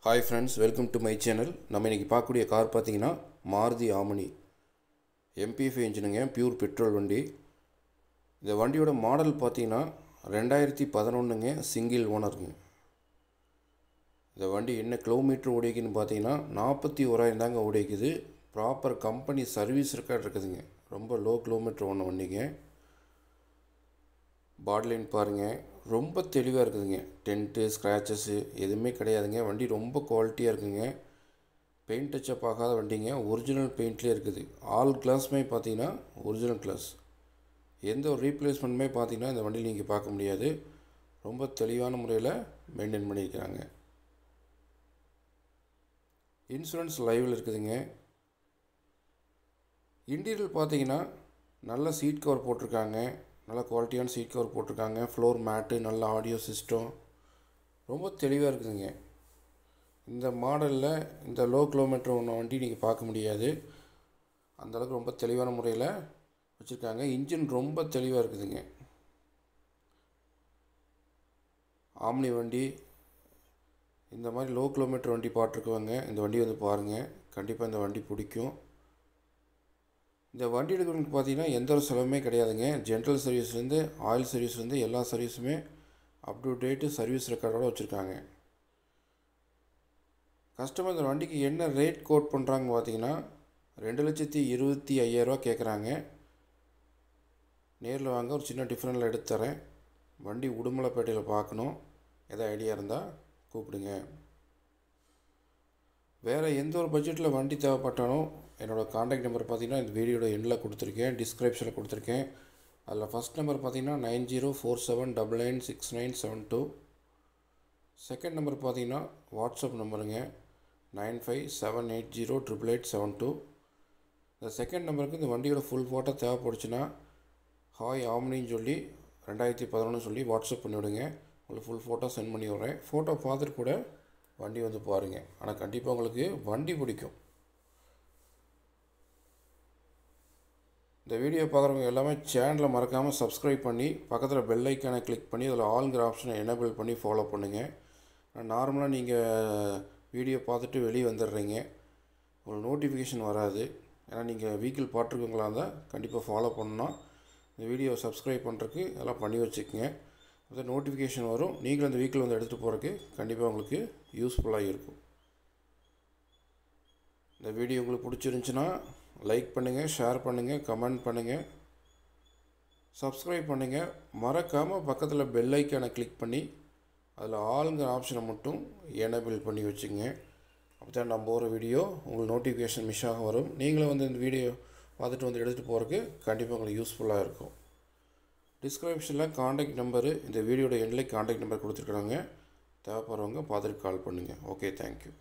Hi friends, welcome to my channel. நம்ம இன்னைக்கு பார்க்கக்கூடிய கார் பார்த்தீங்கன்னா மாருதி ஆமினி MPF இன்ஜினுங்க, பியூர் பெட்ரோல் வண்டி. இந்த வண்டியோட மாடல் பார்த்தீங்கன்னா 2011ங்க, சிங்கிள் ஓனருங்க. இந்த வண்டி என்ன கிலோமீட்டர் ஓடிக்குன்னு பார்த்தீங்கன்னா 41,000 தாங்க ஓடிக்குது. ப்ராப்பர் கம்பெனி சர்வீஸ் ரெக்கார்ட் இருக்குதுங்க. ரொம்ப லோ கிலோமீட்டர் ஓன வண்டிங்க. பாடிலைன் பாருங்கள், ரொம்ப தெளிவாக இருக்குதுங்க. டென்ட்டு ஸ்க்ராச்சஸ்ஸு எதுவுமே கிடையாதுங்க. வண்டி ரொம்ப குவாலிட்டியாக இருக்குதுங்க. பெயிண்ட் டச்சப் ஆகாத வண்டிங்க. ஒரிஜினல் பெயிண்ட்லேயே இருக்குது. ஆல் கிளாஸுமே பார்த்தீங்கன்னா ஒரிஜினல் கிளாஸ். எந்த ஒரு ரீப்ளேஸ்மெண்ட்டுமே பார்த்தீங்கன்னா இந்த வண்டியில் நீங்கள் பார்க்க முடியாது. ரொம்ப தெளிவான முறையில் மெயின்டைன் பண்ணியிருக்கிறாங்க. இன்சூரன்ஸ் லைவில் இருக்குதுங்க. இன்டீரியர் பார்த்தீங்கன்னா நல்ல சீட் கவர் போட்டிருக்காங்க. நல்ல குவாலிட்டியான சீட் கவர் போட்டிருக்காங்க. ஃப்ளோர் மேட்டு, நல்ல ஆடியோ சிஸ்டம், ரொம்ப தெளிவாக இருக்குதுங்க. இந்த மாடலில் இந்த லோ கிலோமீட்டர் ஒன்று வண்டி நீங்கள் பார்க்க முடியாது. அந்தளவுக்கு ரொம்ப தெளிவான முறையில் வச்சுருக்காங்க. இன்ஜின் ரொம்ப தெளிவாக இருக்குதுங்க. ஆம்னி வண்டி, இந்த மாதிரி லோ கிலோமீட்டர் வண்டி பார்த்துருக்குவாங்க. இந்த வண்டி வந்து பாருங்கள், கண்டிப்பாக இந்த வண்டி பிடிக்கும். இந்த வண்டி எடுக்கிறவங்களுக்கு பார்த்தீங்கன்னா எந்த ஒரு செலவுமே கிடையாதுங்க. ஜென்ரல் சர்வீஸ்லேருந்து ஆயில் சர்வீஸ்லேருந்து எல்லா சர்வீஸுமே அப் டு டேட்டு சர்வீஸ் ரெக்கார்டோடு வச்சுருக்காங்க. கஸ்டமர் இந்த வண்டிக்கு என்ன ரேட் கோட் பண்ணுறாங்க பார்த்தீங்கன்னா 2,25,000 கேட்குறாங்க. நேரில் வாங்க, ஒரு சின்ன டிஃப்ரெண்டில் எடுத்து தரேன். வண்டி உடுமலைப்பேட்டையில் பார்க்கணும். எதாவது ஐடியா இருந்தால் கூப்பிடுங்க. வேறு எந்த ஒரு பட்ஜெட்டில் வண்டி தேவைப்பட்டாலும் என்னோடய காண்டாக்ட் நம்பர் பார்த்தீங்கன்னா இந்த வீடியோட எண்டில் கொடுத்துருக்கேன், டிஸ்கிரிப்ஷனில் கொடுத்துருக்கேன். அதில் ஃபஸ்ட் நம்பர் பார்த்தீங்கன்னா 9047996972. செகண்ட் நம்பர் பார்த்தீங்கன்னா வாட்ஸ்அப் நம்பருங்க 9578088872. இந்த செகண்ட் நம்பருக்கு இந்த வண்டியோட ஃபுல் ஃபோட்டோ தேவைப்படுச்சுன்னா ஹாய் ஆம்னின்னு சொல்லி 2011 சொல்லி வாட்ஸ்அப் பண்ணிவிடுங்க. உங்களுக்கு ஃபுல் ஃபோட்டோ சென்ட் பண்ணி விட்றேன். ஃபோட்டோ பார்த்துட்டு கூட வண்டி வந்து பாருங்கள். ஆனால் கண்டிப்பாக உங்களுக்கு வண்டி பிடிக்கும். இந்த வீடியோ பார்க்குறவங்க எல்லாமே சேனலை மறக்காமல் சப்ஸ்கிரைப் பண்ணி பக்கத்தில் பெல் ஐக்கானை கிளிக் பண்ணி அதில் ஆல்ங்கிற ஆப்ஷனை எனேபிள் பண்ணி ஃபாலோ பண்ணுங்கள். நார்மலாக நீங்கள் வீடியோ பார்த்துட்டு வெளியே வந்துடுறீங்க, உங்களுக்கு நோட்டிஃபிகேஷன் வராது. ஏன்னா நீங்கள் வீக்கில் பார்த்துருக்கீங்களா இருந்தால் கண்டிப்பாக ஃபாலோ பண்ணால் இந்த வீடியோ சப்ஸ்கிரைப் பண்ணுறதுக்கு எல்லாம் பண்ணி வச்சுக்கோங்க. அது நோட்டிஃபிகேஷன் வரும். நீங்களும் அந்த வீக்கில் வந்து எடுத்துகிட்டு போகிறதுக்கு கண்டிப்பாக உங்களுக்கு யூஸ்ஃபுல்லாக இருக்கும். இந்த வீடியோ உங்களுக்கு பிடிச்சிருந்துச்சின்னா லைக் பண்ணுங்கள், ஷேர் பண்ணுங்கள், கமெண்ட் பண்ணுங்கள், சப்ஸ்கிரைப் பண்ணுங்கள். மறக்காமல் பக்கத்தில் பெல் ஐக்கானை கிளிக் பண்ணி அதில் ஆளுங்கிற ஆப்ஷனை மட்டும் எனேபிள் பண்ணி வச்சுங்க. அப்போ தான் நம்ம போகிற வீடியோ உங்களுக்கு நோட்டிஃபிகேஷன் மிஸ் ஆக வரும். நீங்களும் வந்து இந்த வீடியோ பார்த்துட்டு வந்து எடுத்துகிட்டு போகிறதுக்கு கண்டிப்பாக உங்களுக்கு யூஸ்ஃபுல்லாக இருக்கும். டிஸ்கிரிப்ஷனில் காண்டாக்ட் நம்பரு, இந்த வீடியோட எண்டில் காண்டாக்ட் நம்பர் கொடுத்துருக்குறாங்க. தேவைப்படுறவங்க பார்த்துட்டு கால் பண்ணுங்கள். Okay, thank you.